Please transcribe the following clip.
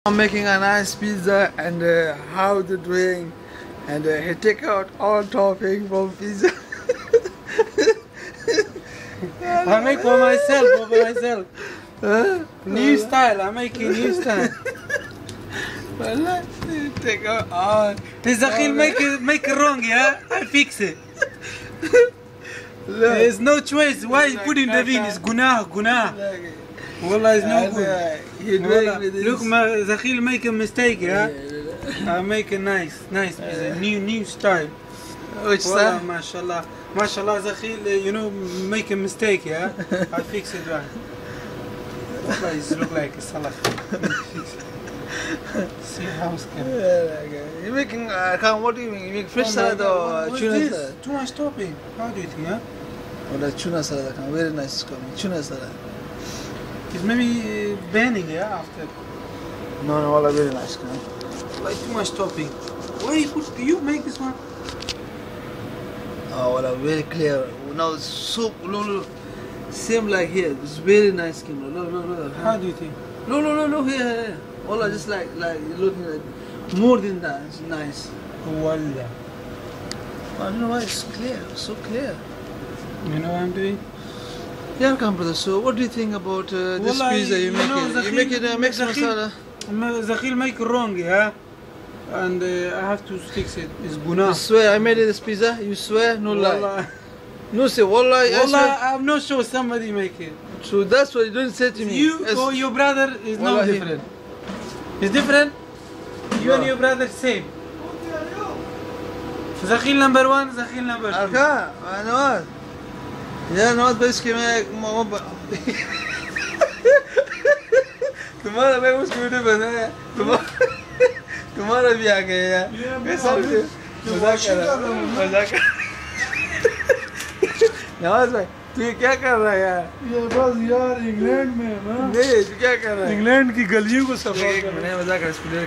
I'm making a nice pizza and how to doing and he take out all topping from pizza. I make for myself. New style, I make a new style. Take out all. Zakhil make it wrong, yeah? I fix it. There's no choice. Why you put in the bin? It's gunah. Wallah, it's no good. Look, Zakhil make a mistake, yeah? I make a nice pizza, new style. Which style? Mashallah, Zakhil, make a mistake, yeah? I fix it right. Wallah, it look like a salad. See how it's You're making, what do you mean? You make fish salad or tuna salad? Too much topping. How do you think, yeah? Or the tuna salad, very nice coming. Tuna salad. It's maybe burning, yeah, after. No, all very nice coming. Like too much topping. Why you make this one? Oh, well, very clear. Now soup, look. Same like here. It's very nice skin. Look. How do you think? Look here. All just like looking at more than that. It's nice. Wallah. I don't know why it's clear. So clear. You know what I'm doing? Yeah, come brother. So, what do you think about this pizza you make? You make it mixed masala. Zakhil make it wrong, yeah. And I have to fix it. It's gunah. You swear I made this pizza? You swear? No lie. No say wallah. Wallah, I'm not sure somebody make it. So that's what you don't say to me. You or your brother is not different. It's different? You and your brother same. Zakhil number 1, Zakhil number 2. Okay, I know it. Yeah, no, but इसके में तुम्हारा मैं उसको video बनाया तुम्हारा भी आ गया यार मजाक कर नवाज भाई तू ये क्या कर रहा है यार ये बस यार इंग्लैंड में ना नहीं तू क्या कर रहा है इंग्लैंड की गलियों को सफा मजाक कर